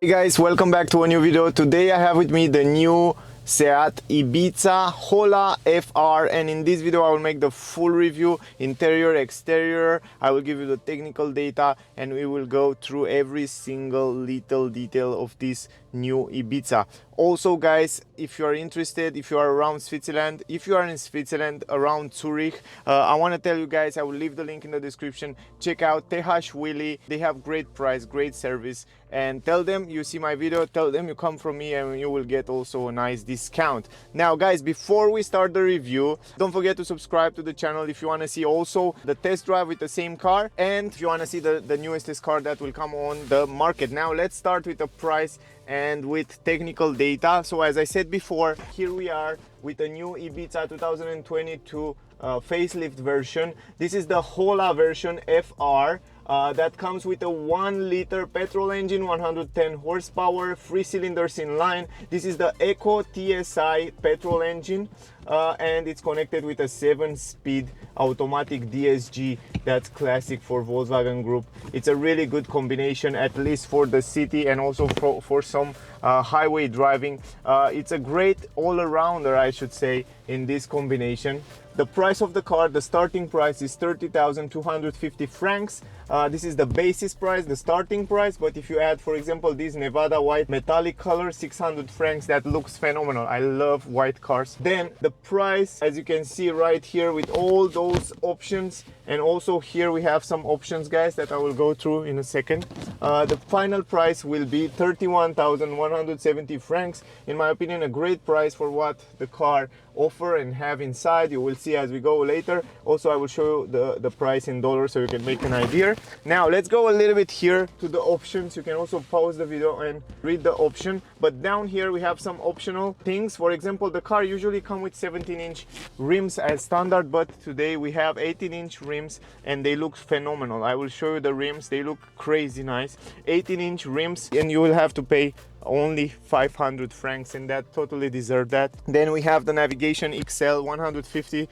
Hey guys, welcome back to a new video. Today I have with me the new SEAT Ibiza Hola FR, and in this video I will make the full review, interior, exterior. I will give you the technical data and we will go through every single little detail of this new Ibiza. Also guys, if you are interested, if you are around Switzerland, if you are in Switzerland around Zurich, I want to tell you guys, I will leave the link in the description. Check out Willy. They have great price, great service, and tell them you see my video, tell them you come from me, and you will get also a nice discount. Now guys, before we start the review, don't forget to subscribe to the channel if you want to see also the test drive with the same car, and if you want to see the newest car that will come on the market. Now let's start with the price and with technical data. So as I said before, here we are with a new Ibiza 2022 facelift version. This is the Hola version FR. That comes with a 1-liter petrol engine, 110 horsepower, 3 cylinders in line. This is the Eco TSI petrol engine, and it's connected with a 7-speed automatic DSG. That's classic for Volkswagen Group. It's a really good combination, at least for the city and also for some highway driving. It's a great all-arounder, I should say, in this combination. The price of the car, the starting price is 30,250 francs. This is the basis price, the starting price, but if you add, for example, this Nevada white metallic color, 600 francs, that looks phenomenal. I love white cars. Then the price, as you can see right here, with all those options, and also here we have some options guys that I will go through in a second. The final price will be 31,170 francs. In my opinion, a great price for what the car offer and have inside. You will see as we go later. Also, I will show you the price in dollars so you can make an idea. Now let's go a little bit here to the options. You can also pause the video and read the option, but down here we have some optional things. For example, the car usually come with 17-inch rims as standard, but today we have 18-inch rims and they look phenomenal. I will show you the rims. They look crazy nice. 18-inch rims, and you will have to pay only 500 francs, and that totally deserve that. Then we have the navigation XL 150,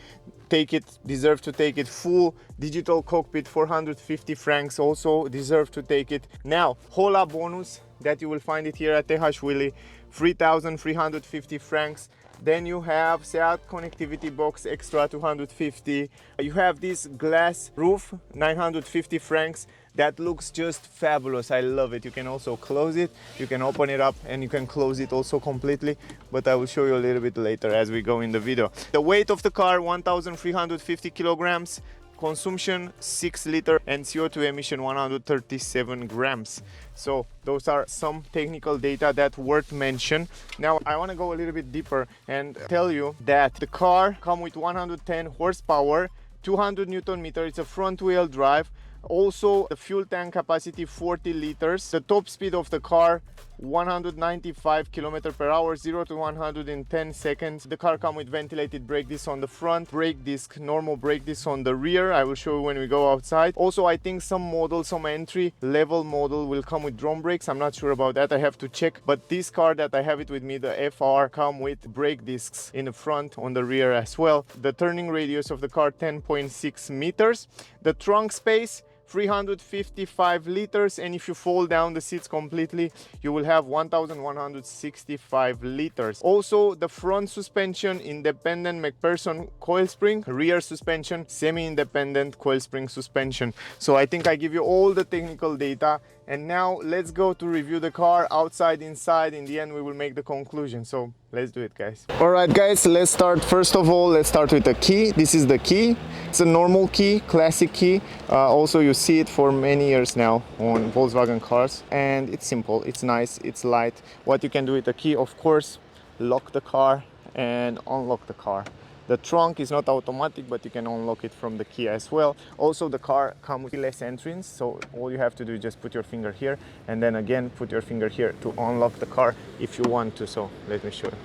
deserve to take it. Full digital cockpit 450 francs, also deserve to take it. Now Hola bonus, that you will find it here at Willy, 3,350 francs. Then you have SEAT connectivity box extra 250. You have this glass roof, 950 francs. That looks just fabulous. I love it. You can also close it, you can open it up, and you can close it also completely, but I will show you a little bit later as we go in the video. The weight of the car, 1,350 kilograms. Consumption 6 liter, and CO2 emission 137 grams. So those are some technical data that worth mention. Now I want to go a little bit deeper and tell you that the car come with 110 horsepower, 200 Newton meter. It's a front wheel drive. Also the fuel tank capacity 40 liters. The top speed of the car 195 km per hour, 0 to 100 in 10 seconds. The car comes with ventilated brake discs on the front, brake disc, normal brake discs on the rear. I will show you when we go outside. Also, I think some model, some entry level model will come with drum brakes. I'm not sure about that, I have to check. But this car that I have it with me, the FR, come with brake discs in the front, on the rear as well. The turning radius of the car 10.6 meters. The trunk space 355 liters, and if you fold down the seats completely, you will have 1,165 liters. Also, the front suspension, independent McPherson coil spring, rear suspension, semi-independent coil spring suspension. So I think I give you all the technical data, and now let's go to review the car outside, inside. In the end, we will make the conclusion. So let's do it, guys. All right, guys, let's start. First of all, let's start with the key. This is the key. It's a normal key, classic key. Also, you see it for many years now on Volkswagen cars, and it's simple, it's nice, it's light. What you can do with the key, of course, lock the car and unlock the car. The trunk is not automatic, but you can unlock it from the key as well. Also, the car comes with keyless entrance, so all you have to do is just put your finger here, and then again put your finger here to unlock the car if you want to. So let me show you,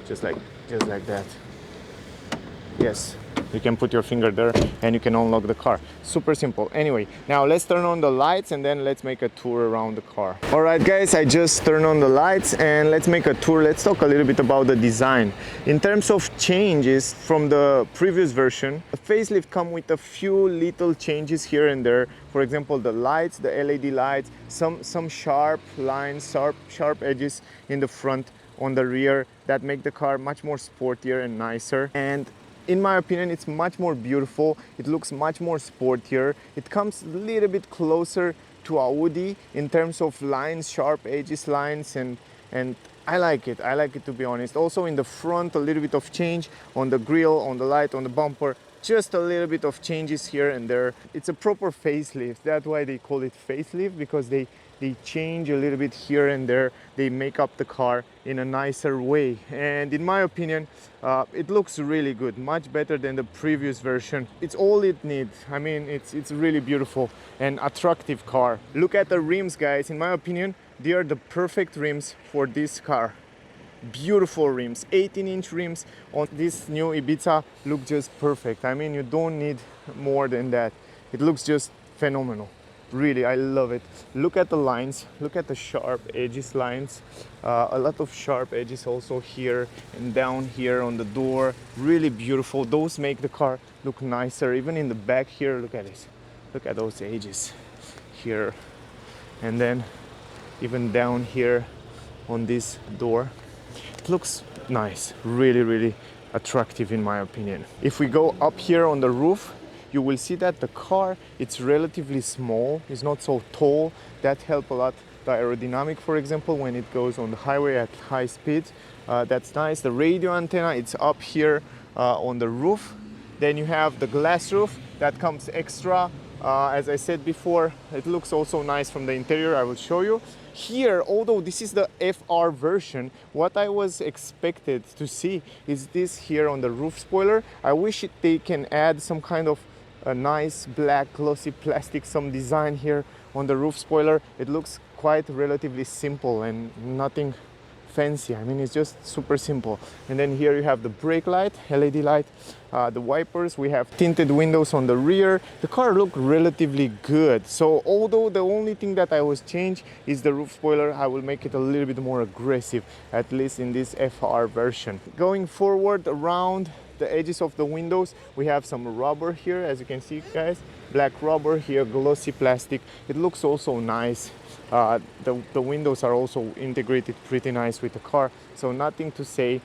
just like that. Yes, You can put your finger there and you can unlock the car. Super simple. Anyway, now let's turn on the lights and then let's make a tour around the car. All right guys, I just turned on the lights and let's make a tour. Let's talk a little bit about the design. In terms of changes from the previous version, the facelift come with a few little changes here and there. For example, the lights, the LED lights, some sharp lines, sharp edges in the front, on the rear, that make the car much more sportier and nicer. And in my opinion, it's much more beautiful. It looks much more sportier. It comes a little bit closer to Audi in terms of lines, sharp edges lines, and I like it. I like it, to be honest. Also in the front, a little bit of change on the grille, on the light, on the bumper. Just a little bit of changes here and there. It's a proper facelift. That's why they call it facelift, because they change a little bit here and there. They make up the car in a nicer way. And in my opinion, it looks really good, much better than the previous version. It's all it needs. I mean, it's really beautiful and attractive car. Look at the rims, guys. In my opinion, they are the perfect rims for this car. Beautiful rims, 18-inch rims on this new Ibiza look just perfect. I mean, you don't need more than that. It looks just phenomenal. Really, I love it. Look at the lines, look at the sharp edges lines. A lot of sharp edges also here and down here on the door. Really beautiful. Those make the car look nicer. Even in the back here, look at this. Look at those edges here. And then even down here on this door. It looks nice. Really, really attractive in my opinion. If we go up here on the roof, you will see that the car, it's relatively small, it's not so tall. That helps a lot. The aerodynamic, for example, when it goes on the highway at high speed, that's nice. The radio antenna, it's up here on the roof. Then you have the glass roof that comes extra. As I said before, it looks also nice from the interior. I will show you. Here, although this is the FR version, what I was expected to see is this here on the roof spoiler. I wish they can add some kind of a nice black glossy plastic, some design here on the roof spoiler. It looks quite relatively simple and nothing fancy. I mean, it's just super simple. And then here you have the brake light, LED light, the wipers. We have tinted windows on the rear. The car looked relatively good. So although the only thing that I was changed is the roof spoiler, I will make it a little bit more aggressive, at least in this FR version. Going forward around the edges of the windows, we have some rubber here, as you can see, guys. Black rubber here, glossy plastic. It looks also nice. The windows are also integrated pretty nice with the car, so nothing to say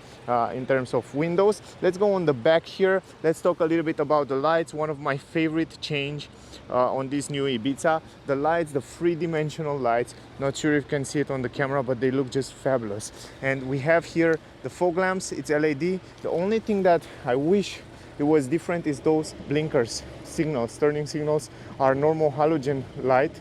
in terms of windows. Let's go on the back here. Let's talk a little bit about the lights. One of my favorite change on this new Ibiza, the lights, the three-dimensional lights. Not sure if you can see it on the camera, but they look just fabulous. And we have here the fog lamps, it's LED. The only thing that I wish it was different is those blinkers, signals, turning signals are normal halogen light.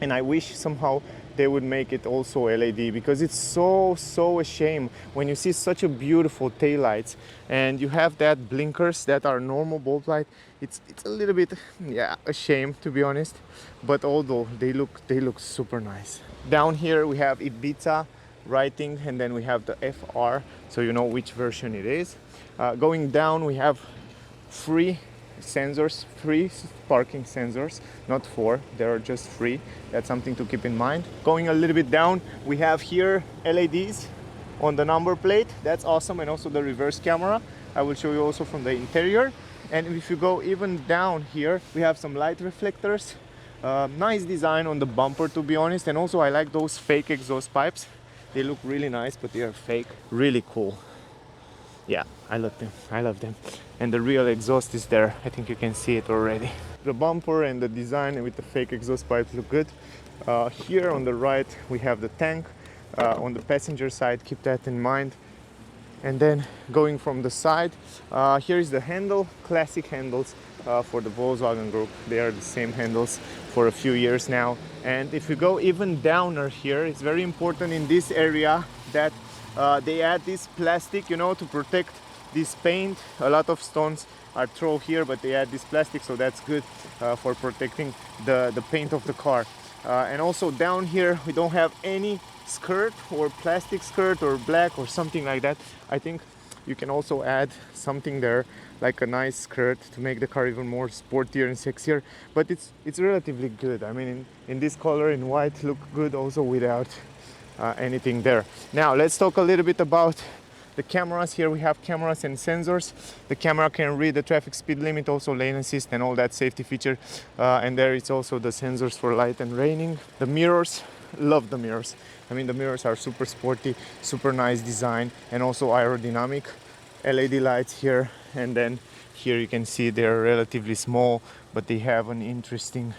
And I wish somehow they would make it also LED, because it's so a shame when you see such a beautiful taillights and you have that blinkers that are normal bulb light. It's a little bit, yeah, a shame, to be honest. But although they look super nice. Down here we have Ibiza writing, and then we have the FR, so you know which version it is. Going down we have three sensors, 3 parking sensors, not 4, there are just 3. That's something to keep in mind. Going a little bit down, we have here LEDs on the number plate. That's awesome. And also the reverse camera. I will show you also from the interior. And if you go even down here, we have some light reflectors. Nice design on the bumper, to be honest. And also I like those fake exhaust pipes. They look really nice, but they are fake. Really cool. Yeah, I love them. I love them. And the real exhaust is there. I think you can see it already. The bumper and the design with the fake exhaust pipes look good. Here on the right we have the tank. On the passenger side, keep that in mind. And then going from the side, here is the handle, classic handles for the Volkswagen Group. They are the same handles for a few years now. And if you go even downer here, it's very important in this area that they add this plastic, you know, to protect this paint. A lot of stones are thrown here, but they add this plastic, so that's good for protecting the paint of the car. And also down here we don't have any skirt or plastic skirt or black or something like that. I think You can also add something there, like a nice skirt, to make the car even more sportier and sexier. But it's relatively good. I mean, in this color, in white, look good also without anything there. Now let's talk a little bit about the cameras. Here we have cameras and sensors. The camera can read the traffic speed limit, also lane assist and all that safety feature. And there it's also the sensors for light and raining. The mirrors, love the mirrors. I mean, the mirrors are super sporty, super nice design, and also aerodynamic. LED lights here, and then here you can see they're relatively small, but they have an interesting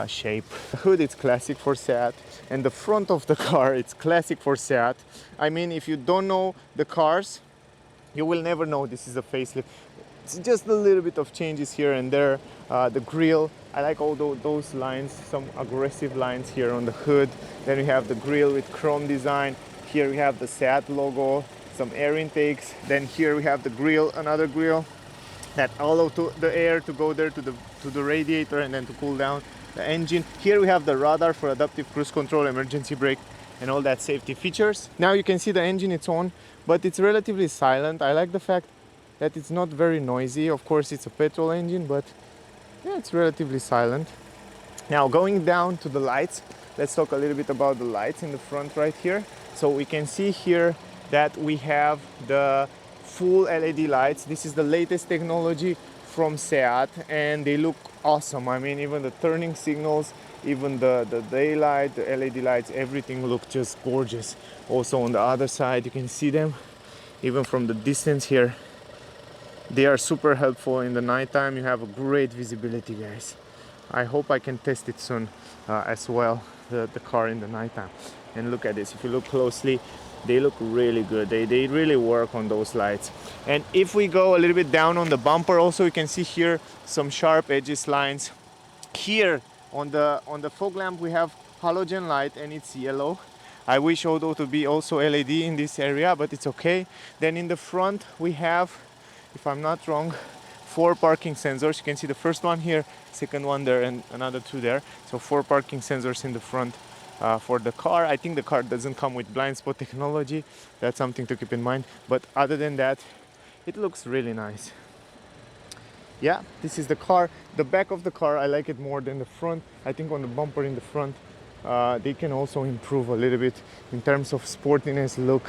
shape. The hood is classic for SEAT, and the front of the car, it's classic for SEAT. I mean, if you don't know the cars, you will never know this is a facelift. It's just a little bit of changes here and there. The grille, I like all those lines, some aggressive lines here on the hood. Then we have the grille with chrome design. Here we have the SEAT logo, some air intakes. Then here we have the grille, another grille that allow the air to go there to the radiator and then to cool down the engine. Here we have the radar for adaptive cruise control, emergency brake, and all that safety features. Now you can see the engine, it's on, but it's relatively silent. I like the fact that it's not very noisy. Of course, it's a petrol engine, but yeah, it's relatively silent. Now going down to the lights, let's talk a little bit about the lights in the front right here. So we can see here that we have the full LED lights. This is the latest technology from SEAT, and they look awesome. I mean, even the turning signals, even the daylight, the LED lights, everything look just gorgeous. Also on the other side, you can see them even from the distance here. They are super helpful in the nighttime. You have a great visibility, guys. I hope I can test it soon as well, the car in the nighttime. And look at this, if you look closely, they look really good. They really work on those lights. And if we go a little bit down on the bumper, also you can see here some sharp edges lines. Here on the fog lamp we have halogen light, and it's yellow. I wish auto to be also LED in this area, but it's okay. Then in the front we have, if I'm not wrong, 4 parking sensors. You can see the first one here, second one there, and another 2 there. So 4 parking sensors in the front for the car. I think the car doesn't come with blind spot technology. That's something to keep in mind. But other than that, it looks really nice. Yeah, this is the car. The back of the car, I like it more than the front. I think on the bumper in the front, they can also improve a little bit in terms of sportiness look.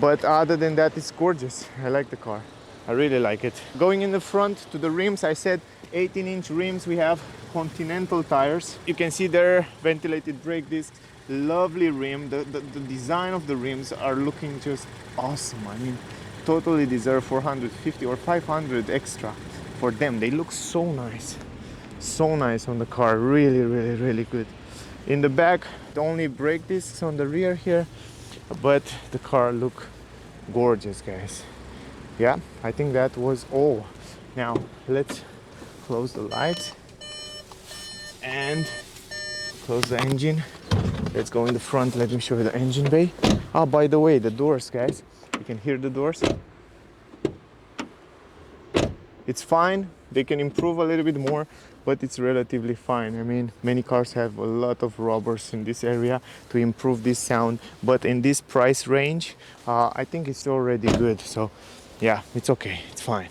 But other than that, it's gorgeous. I like the car. I really like it. Going in the front to the rims, I said 18-inch rims. We have Continental tires. You can see there ventilated brake discs. Lovely rim. The design of the rims are looking just awesome. I mean, totally deserve 450 or 500 extra for them. They look so nice. So nice on the car. Really, really, really good. In the back, the only brake discs on the rear here, but the car look gorgeous, guys. Yeah, I think that was all. Now let's close the lights and close the engine. Let's go in the front. Let me show you the engine bay. Oh, by the way, the doors, guys. You can hear the doors. It's fine. They can improve a little bit more, but it's relatively fine. I mean, many cars have a lot of rubbers in this area to improve this sound, but in this price range, I think it's already good. So yeah, it's okay, it's fine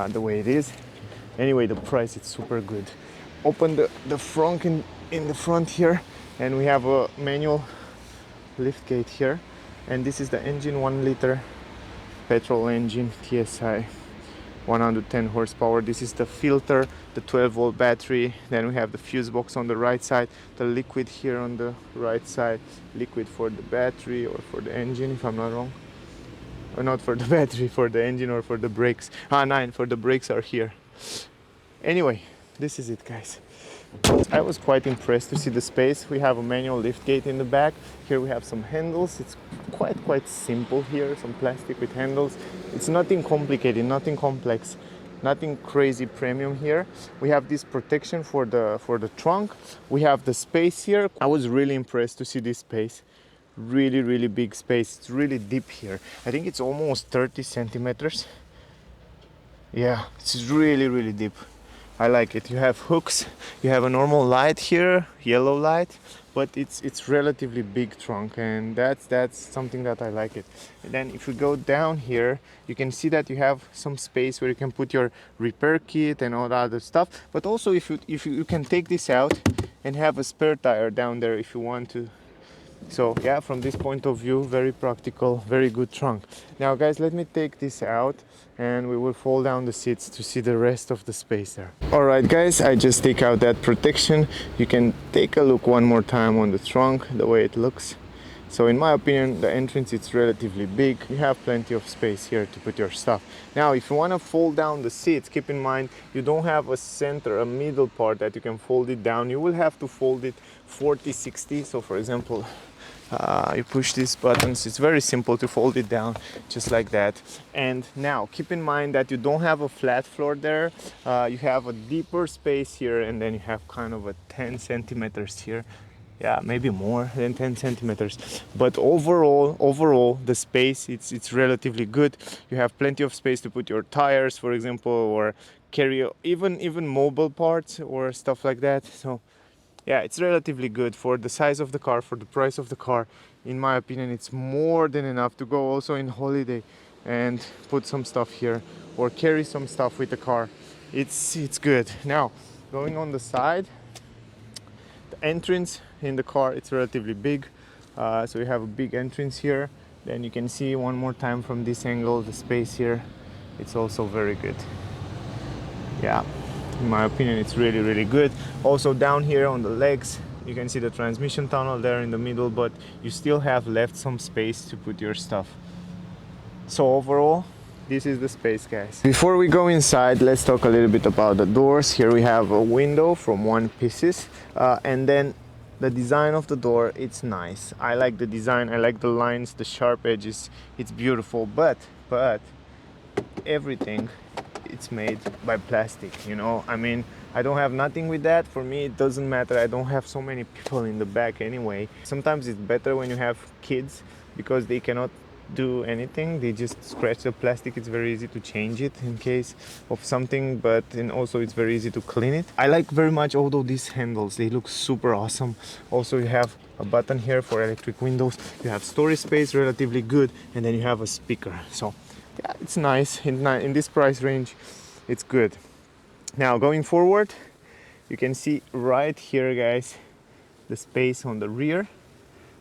the way it is. Anyway, the price is super good. Open the front in the front here, and we have a manual lift gate here, and this is the engine, 1 liter petrol engine, TSI, 110 horsepower. This is the filter, the 12-volt battery. Then we have the fuse box on the right side, the liquid here on the right side, liquid for the battery or for the engine, if I'm not wrong. Or not for the battery, for the engine or for the brakes. Nine for the brakes are here. Anyway, this is it, guys. I was quite impressed to see the space. We have a manual lift gate in the back. Here we have some handles. It's quite simple here, some plastic with handles. It's nothing complicated, nothing complex, nothing crazy premium here. We have this protection for the trunk. We have the space here. I was really impressed to see this space. Really big space. It's really deep here. I think it's almost 30 centimeters. Yeah, it's really deep. I like it. You have hooks, you have a normal light here, yellow light, but it's relatively big trunk, and that's something that I like it. And then if you go down here, you can see that you have some space where you can put your repair kit and all that other stuff. But also if you can take this out and have a spare tire down there if you want to. So yeah, from this point of view, very practical, very good trunk. Now guys, let me take this out and we will fold down the seats to see the rest of the space there. Alright guys, I just take out that protection. You can take a look one more time on the trunk, the way it looks. So in my opinion, the entrance is relatively big. You have plenty of space here to put your stuff. Now if you want to fold down the seats, keep in mind you don't have a center, a middle part that you can fold it down. You will have to fold it 40-60. So for example, you push these buttons, it's very simple to fold it down just like that. And now keep in mind that you don't have a flat floor there. You have a deeper space here, and then you have kind of a 10 centimeters here. Yeah, maybe more than 10 centimeters, but overall the space, it's relatively good. You have plenty of space to put your tires, for example, or carry even mobile parts or stuff like that. So yeah, it's relatively good for the size of the car, for the price of the car. In my opinion, it's more than enough to go also in holiday and put some stuff here or carry some stuff with the car. It's good. Now going on the side, the entrance in the car, it's relatively big. So you have a big entrance here. Then you can see one more time from this angle the space here. It's also very good. Yeah, in my opinion, it's really good. Also down here on the legs, you can see the transmission tunnel there in the middle, but you still have left some space to put your stuff. So overall, this is the space, guys. Before we go inside, let's talk a little bit about the doors. Here we have a window from one pieces, and then the design of the door, it's nice. I like the design, I like the lines, the sharp edges, it's beautiful, but everything, it's made by plastic, you know. I mean, I don't have nothing with that. For me, it doesn't matter. I don't have so many people in the back anyway. Sometimes it's better when you have kids because they cannot do anything. They just scratch the plastic. It's very easy to change it in case of something, but and also it's very easy to clean it. I like very much although these handles, they look super awesome. Also you have a button here for electric windows. You have storage space, relatively good, and then you have a speaker. So yeah, it's nice. In this price range, it's good. Now going forward, you can see right here, guys, the space on the rear.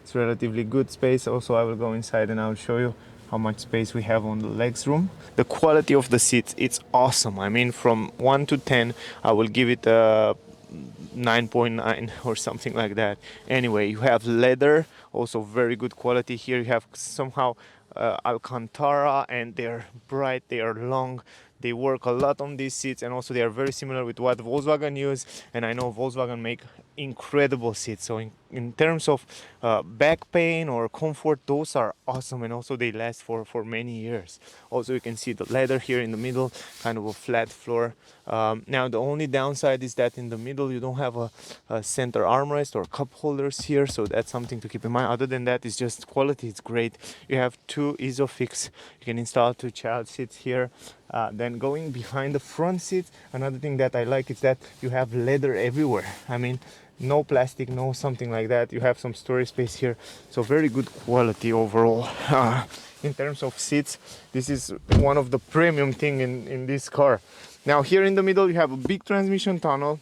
It's relatively good space. Also, I will go inside and I'll show you how much space we have on the legs room. The quality of the seats, it's awesome. I mean, from 1 to 10, I will give it a 9.9 or something like that. Anyway, you have leather, also very good quality. Here you have somehow Alcantara, and they're bright, they are long, they work a lot on these seats, and also they are very similar with what Volkswagen use, and I know Volkswagen make incredible seats. So in terms of back pain or comfort, those are awesome, and also they last for many years. Also you can see the leather here in the middle, kind of a flat floor. Now the only downside is that in the middle you don't have a center armrest or cup holders here, so that's something to keep in mind. Other than that, it's just quality, it's great. You have two ISOFIX, you can install two child seats here. Then going behind the front seats, another thing that I like is that you have leather everywhere. I mean, no plastic, no something like that. You have some storage space here, so very good quality overall. In terms of seats, this is one of the premium thing in this car. Now here in the middle you have a big transmission tunnel,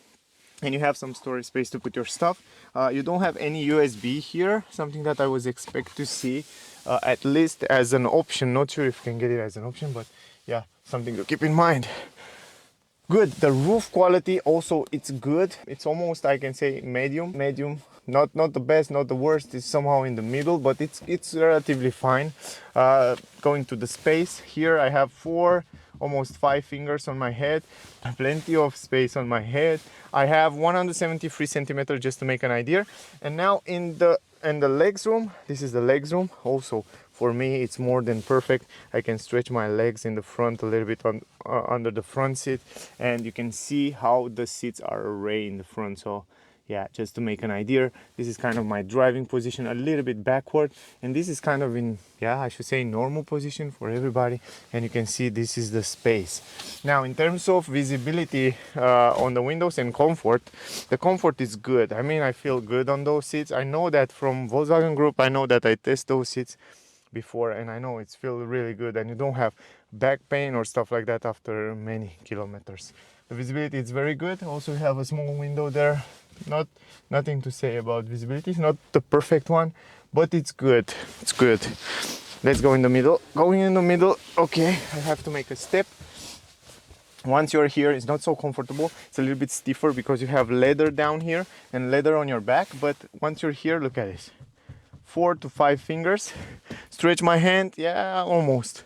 and you have some storage space to put your stuff. You don't have any USB here, something that I was expect to see, at least as an option. Not sure if you can get it as an option, but yeah, something to keep in mind. Good. The roof quality also, it's good. It's almost, I can say, medium. Not the best, not the worst. It's somehow in the middle, but it's relatively fine. Going to the space here, I have almost 5 fingers on my head. Plenty of space on my head. I have 173 centimeters, just to make an idea. And now in the legs room, this is the legs room. Also, for me, it's more than perfect. I can stretch my legs in the front a little bit under the front seat, and you can see how the seats are arrayed in the front. So Yeah, just to make an idea, this is kind of my driving position, a little bit backward, and this is kind of in, yeah, I should say normal position for everybody. And you can see this is the space. Now in terms of visibility on the windows and comfort, the comfort is good. I mean, I feel good on those seats. I know that from Volkswagen Group, I know that I test those seats before, and I know it's feel really good, and you don't have back pain or stuff like that after many kilometers. The visibility is very good. Also we have a small window there. Nothing to say about visibility. It's not the perfect one, but it's good. It's good. Let's go in the middle. Going in the middle. Okay, I have to make a step. Once you're here, it's not so comfortable. It's a little bit stiffer because you have leather down here and leather on your back. But once you're here, look at this. 4 to 5 fingers. Stretch my hand. Yeah, almost.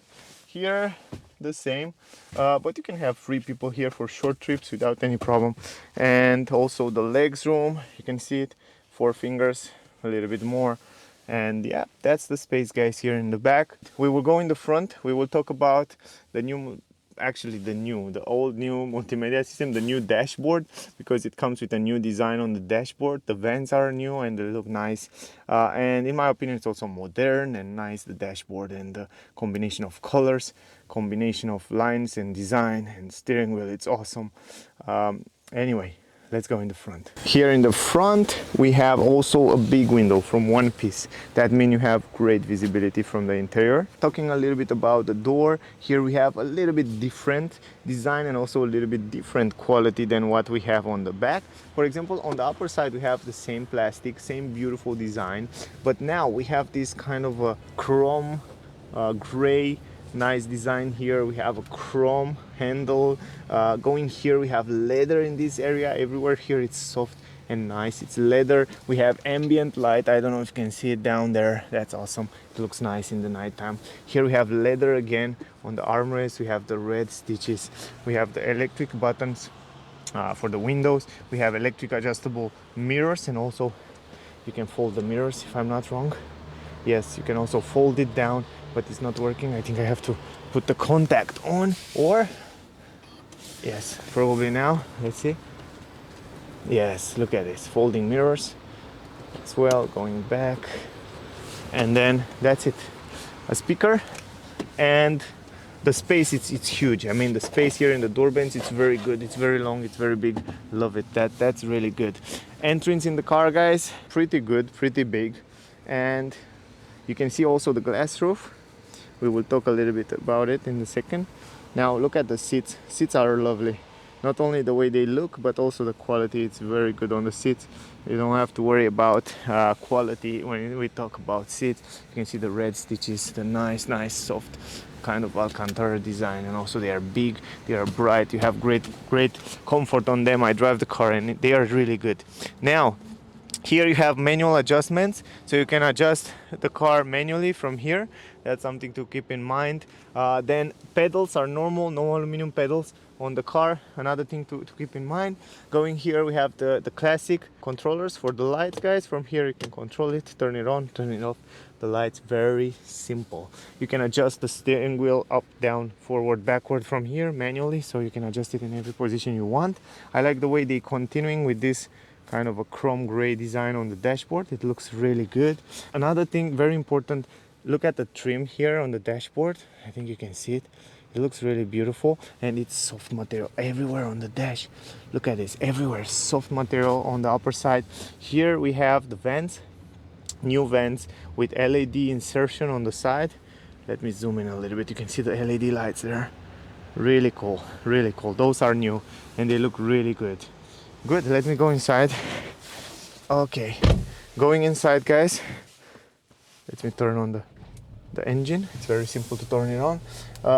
Here, the same. But you can have 3 people here for short trips without any problem. And also the legs room, you can see it, 4 fingers, a little bit more. And yeah, that's the space, guys, here in the back. We will go in the front. We will talk about the new, actually the old new multimedia system, the new dashboard, because it comes with a new design on the dashboard. The vents are new and they look nice, and in my opinion it's also modern and nice, the dashboard and the combination of colors, combination of lines and design and steering wheel, it's awesome. Anyway, let's go in the front. Here in the front we have also a big window from one piece. That means you have great visibility from the interior. Talking a little bit about the door, here we have a little bit different design and also a little bit different quality than what we have on the back. For example, on the upper side we have the same plastic, same beautiful design, but now we have this kind of a chrome gray nice design. Here we have a chrome handle. Going here we have leather in this area. Everywhere here it's soft and nice, it's leather. We have ambient light. I don't know if you can see it down there. That's awesome. It looks nice in the nighttime. Here we have leather again on the armrest. We have the red stitches. We have the electric buttons for the windows. We have electric adjustable mirrors, and also you can fold the mirrors if I'm not wrong. Yes, you can also fold it down, but it's not working. I think I have to put the contact on, or yes, probably now. Let's see. Yes, look at this, folding mirrors as well, going back, and then that's it. A speaker, and the space, it's huge. I mean, the space here in the door bends, it's very good. It's very long, it's very big. Love it. That's really good. Entrance in the car, guys, pretty good, pretty big, and you can see also the glass roof. We will talk a little bit about it in a second. Now look at the seats. Seats are lovely. Not only the way they look, but also the quality. It's very good on the seats. You don't have to worry about quality when we talk about seats. You can see the red stitches, the nice soft kind of Alcantara design, and also they are big, they are bright. You have great comfort on them. I drive the car and they are really good. Now here you have manual adjustments, so you can adjust the car manually from here. That's something to keep in mind. Then pedals are normal, no aluminum pedals on the car. Another thing to keep in mind. Going here we have the classic controllers for the lights, guys. From here you can control it, turn it on, turn it off. The lights, very simple. You can adjust the steering wheel up, down, forward, backward from here manually, so you can adjust it in every position you want. I like the way they continuing with this kind of a chrome gray design on the dashboard. It looks really good. Another thing very important, look at the trim here on the dashboard. I think you can see it. It looks really beautiful, and it's soft material everywhere on the dash. Look at this, everywhere soft material on the upper side. Here we have the vents, new vents with LED insertion on the side. Let me zoom in a little bit. You can see the LED lights there. Really cool, really cool. Those are new and they look really good. Good, let me go inside. Okay, going inside, guys. Let me turn on the engine. It's very simple to turn it on.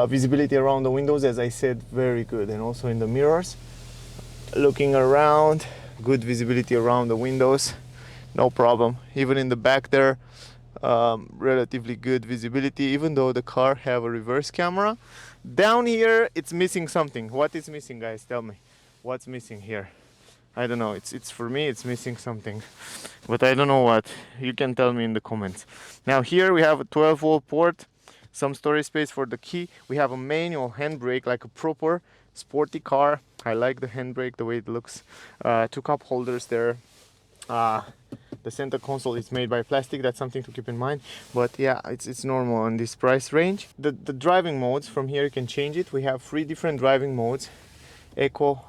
Visibility around the windows, as I said, very good, and also in the mirrors. Looking around, good visibility around the windows, no problem. Even in the back there, relatively good visibility, even though the car have a reverse camera. Down here, it's missing something. What is missing, guys? Tell me. What's missing here? I don't know. It's for me, it's missing something, but I don't know what. You can tell me in the comments. Now here we have a 12-volt port, some storage space for the key. We have a manual handbrake, like a proper sporty car. I like the handbrake, the way it looks. 2 cup holders there. The center console is made by plastic. That's something to keep in mind, but yeah, it's normal on this price range. The driving modes, from here you can change it. We have 3 different driving modes: eco,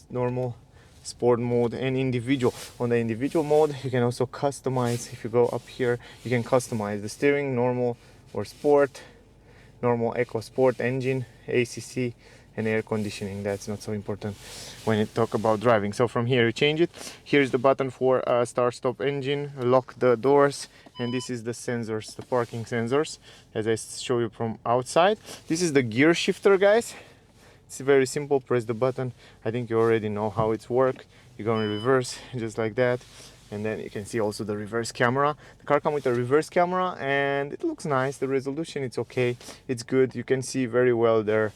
normal, sport mode, and individual. On the individual mode you can also customize. If you go up here, you can customize the steering, normal or sport, normal, eco, sport, engine, ACC, and air conditioning. That's not so important when you talk about driving. So from here you change it. Here's the button for start stop engine, lock the doors, and this is the sensors, the parking sensors, as I show you from outside. This is the gear shifter, guys. It's very simple. Press the button. I think you already know how it's work. You go in reverse just like that, and then you can see also the reverse camera. The car comes with a reverse camera and it looks nice. The resolution, it's okay, it's good. You can see very well there.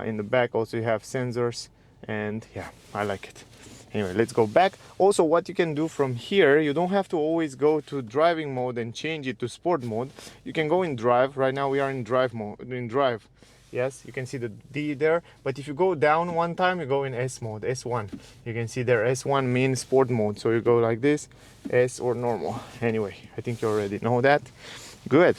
In the back also you have sensors, and yeah, I like it. Anyway, let's go back. Also, what you can do from here, you don't have to always go to driving mode and change it to sport mode. You can go in drive. Right now we are in drive mode, in drive. Yes, you can see the D there, but if you go down one time, you go in S mode, S1. You can see there, S1 means sport mode. So you go like this, S or normal. Anyway, I think you already know that. Good.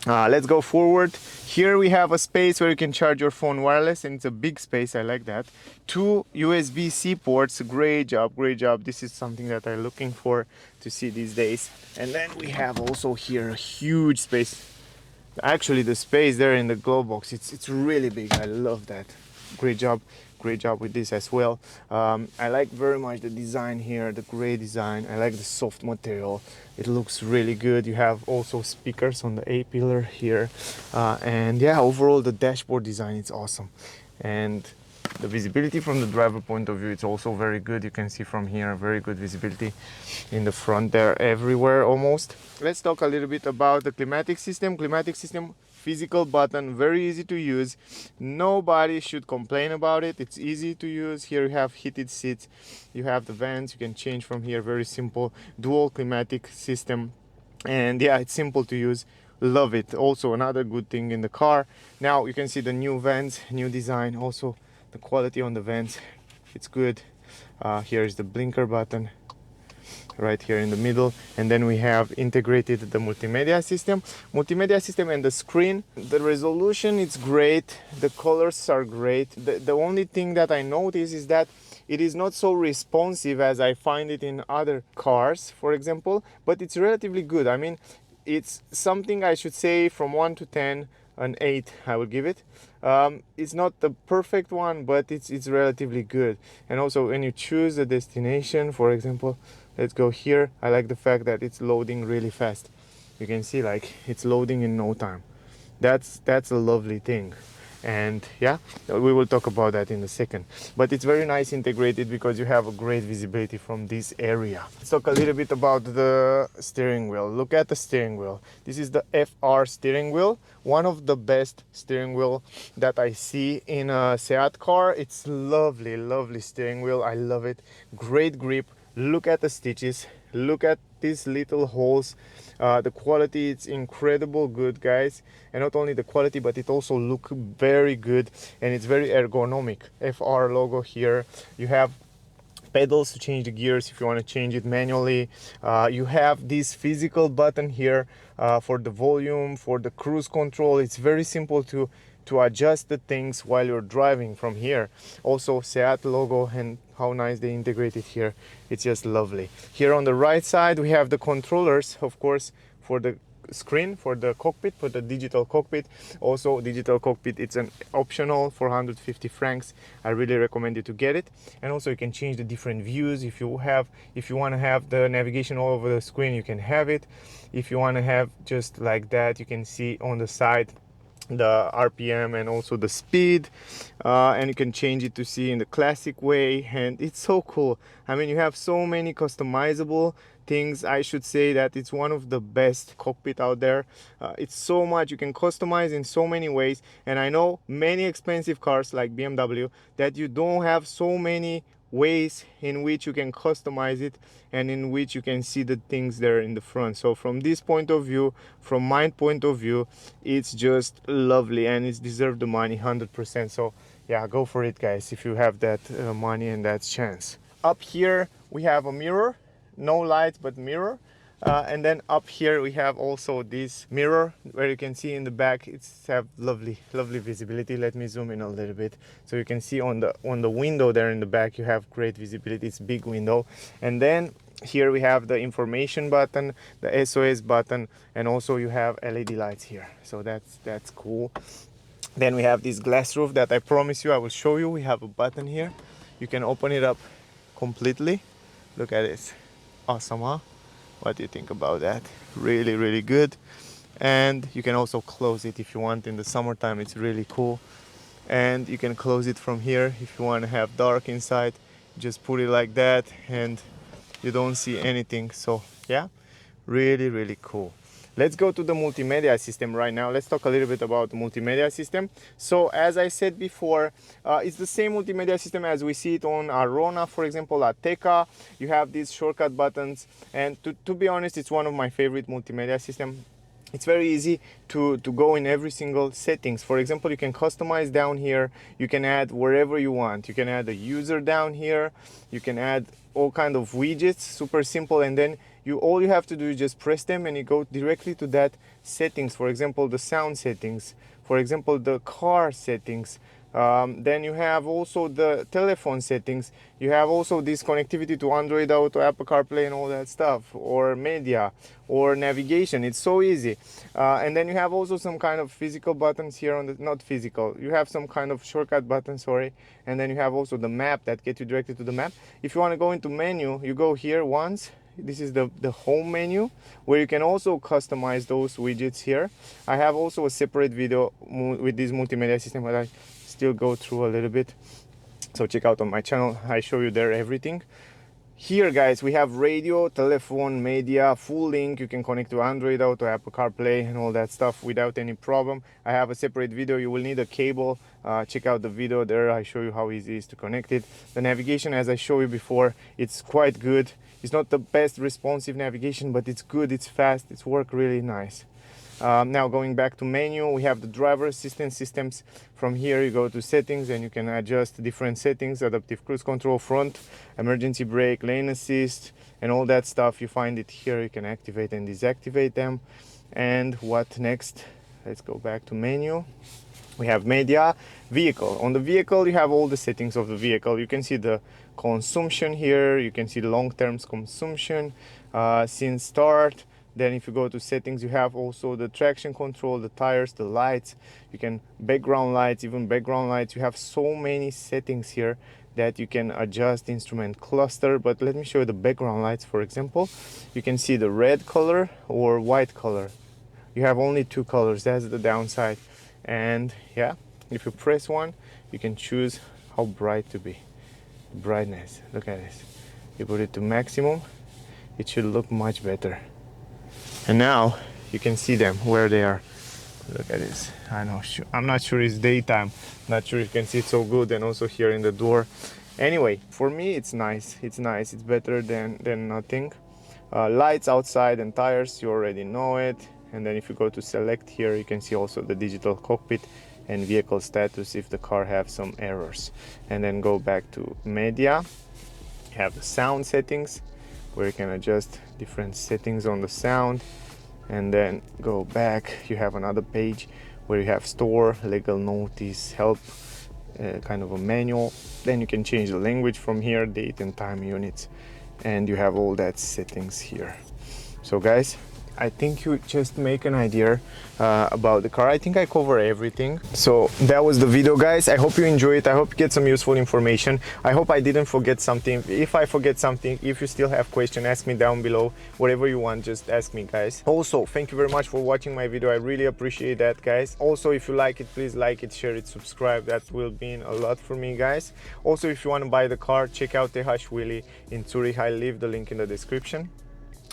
Let's go forward. Here we have a space where you can charge your phone wireless, and it's a big space. I like that. 2 USB-C ports. Great job, great job. This is something that I'm looking for to see these days. And then we have also here a huge space. Actually, the space there in the glove box, it's really big. I love that. Great job with this as well. I like very much the design here, the gray design. I like the soft material. It looks really good. You have also speakers on the A pillar here, and yeah, overall the dashboard design, it's awesome. And the visibility from the driver point of view, it's also very good. You can see from here very good visibility in the front there, everywhere almost. Let's talk a little bit about the climatic system. Climatic system, physical button, very easy to use. Nobody should complain about it. It's easy to use. Here you have heated seats, you have the vents, you can change from here. Very simple dual climatic system, and yeah, it's simple to use. Love it. Also another good thing in the car, now you can see the new vents, new design. Also the quality on the vents, it's good. Here is the blinker button right here in the middle, and then we have integrated the multimedia system and the screen. The resolution, it's great, the colors are great. The only thing that I notice is that it is not so responsive as I find it in other cars, for example, but it's relatively good. I mean, it's something, I should say, from 1 to 10, an 8 I would give it. It's not the perfect one, but it's relatively good. And also when you choose a destination, for example, let's go here. I like the fact that it's loading really fast. You can see like it's loading in no time. That's a lovely thing. And yeah, we will talk about that in a second. But it's very nice integrated because you have a great visibility from this area. Let's talk a little bit about the steering wheel. Look at the steering wheel. This is the FR steering wheel, one of the best steering wheel that I see in a SEAT car. It's lovely, lovely steering wheel. I love it. Great grip. Look at the stitches, look at these little holes. The quality, it's incredible good, guys. And not only the quality, but it also looks very good, and it's very ergonomic. FR logo here. You have pedals to change the gears if you want to change it manually. You have this physical button here for the volume, for the cruise control. It's very simple to adjust the things while you're driving from here. Also SEAT logo, and how nice they integrate it here. It's just lovely. Here on the right side we have the controllers, of course, for the screen, for the cockpit, for the digital cockpit. Also digital cockpit, it's an optional 450 francs. I really recommend you to get it. And also you can change the different views. If you want to have the navigation all over the screen, you can have it. If you want to have just like that, you can see on the side the RPM and also the speed, and you can change it to see in the classic way, and it's so cool. I mean, you have so many customizable things. I should say that it's one of the best cockpit out there. It's so much you can customize in so many ways, and I know many expensive cars like BMW that you don't have so many ways in which you can customize it and in which you can see the things there in the front. So from this point of view, from my point of view, it's just lovely, and it's deserved the money 100%. So yeah, go for it, guys, if you have that money and that chance. Up here we have a mirror. no lights but mirror. And then up here we have also this mirror where you can see in the back it's have lovely visibility. Let me zoom in a little bit so you can see on the window there in the back you have great visibility. It's big window. And then here we have the information button, the SOS button, and also you have LED lights here, so that's cool. Then we have this glass roof that I promise you I will show you. We have a button here, you can open it up completely. Look at this, awesome, huh? What do you think about that? Really good. And you can also close it if you want. In the summertime it's really cool. And you can close it from here if you want to have dark inside. Just put it like that and you don't see anything. So yeah, really cool. Let's go to the multimedia system right now. Let's talk a little bit about the multimedia system. So as I said before, it's the same multimedia system as we see it on Arona, for example, Ateca. You have these shortcut buttons, and to be honest, it's one of my favorite multimedia system. It's very easy to go in every single settings. For example, you can customize down here. You can add wherever you want. You can add a user down here. You can add all kind of widgets, super simple. And then all you have to do is just press them and you go directly to that settings. For example, the sound settings. For example, the car settings. Then you have also the telephone settings. You have also this connectivity to Android Auto, Apple CarPlay and all that stuff, or media, or navigation. It's so easy. And then you have also some kind of physical buttons here on the, not physical, you have some kind of shortcut button, sorry. And then you have also the map that gets you directly to the map. If you want to go into menu, you go here once. This is the home menu where you can also customize those widgets here. I have also a separate video with this multimedia system, but I still go through a little bit, so check out on my channel. I show you there everything. Here guys, we have radio, telephone, media, full link. You can connect to Android Auto, Apple CarPlay and all that stuff without any problem. I have a separate video. You will need a cable. Check out the video there. I show you how easy it is to connect it. The navigation, as I showed you before, it's quite good. It's not the best responsive navigation, but it's good, it's fast, it's work really nice. Now going back to menu, we have the driver assistance systems. From here you go to settings and you can adjust different settings: adaptive cruise control, front, emergency brake, lane assist, and all that stuff. You find it here. You can activate and deactivate them. And what next? Let's go back to menu. We have media, vehicle. On the vehicle you have all the settings of the vehicle. You can see the consumption here, you can see the long-term consumption since start. Then if you go to settings, you have also the traction control, the tires, the lights. You can background lights, even background lights. You have so many settings here that you can adjust instrument cluster. But let me show you the background lights. For example, you can see the red color or white color. You have only two colors. That's the downside. And yeah, if you press one, you can choose how bright to be. Brightness, look at this. You put it to maximum, it should look much better. And now you can see them where they are. Look at this. I'm not sure it's daytime, not sure you can see it so good. And also here in the door. Anyway, for me it's nice, it's better than nothing. Lights outside and tires, you already know it. And then if you go to select here, you can see also the digital cockpit and vehicle status if the car have some errors. And then go back to media, have the sound settings where you can adjust different settings on the sound. And then go back, you have another page where you have store, legal notice, help, kind of a manual. Then you can change the language from here, date and time units, and you have all that settings here. So guys, I think you just make an idea about the car. I think I cover everything. So that was the video, guys. I hope you enjoy it. I hope you get some useful information. I hope I didn't forget something. If I forget something, if you still have questions, ask me down below. Whatever you want, just ask me, guys. Also, thank you very much for watching my video. I really appreciate that, guys. Also, if you like it, please like it, share it, subscribe. That will mean a lot for me, guys. Also, if you want to buy the car, check out TH Willy in Zurich. I'll leave the link in the description.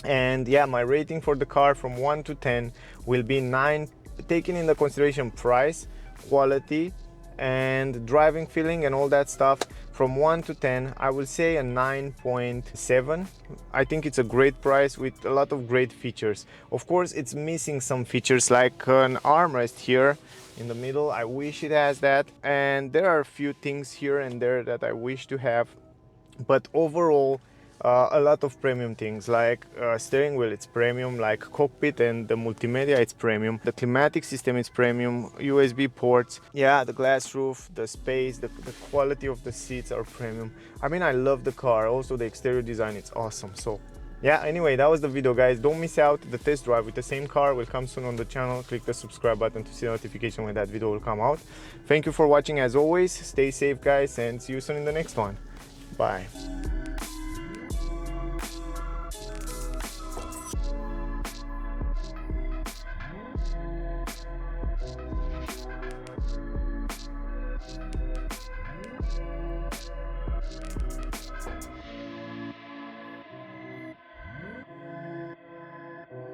And yeah, my rating for the car from 1 to 10 will be 9, taking into consideration price, quality and driving feeling and all that stuff. From 1 to 10, I will say a 9.7. I think it's a great price with a lot of great features. Of course, it's missing some features like an armrest here in the middle. I wish it has that. And there are a few things here and there that I wish to have. But overall, a lot of premium things, like steering wheel, it's premium, like cockpit and the multimedia, it's premium. The climatic system is premium, USB ports, yeah, the glass roof, the space, the quality of the seats are premium. I mean, I love the car. Also the exterior design, it's awesome. So yeah, anyway, that was the video, guys. Don't miss out the test drive with the same car. Will come soon on the channel. Click the subscribe button to see the notification when that video will come out. Thank you for watching as always. Stay safe, guys, and see you soon in the next one. Bye.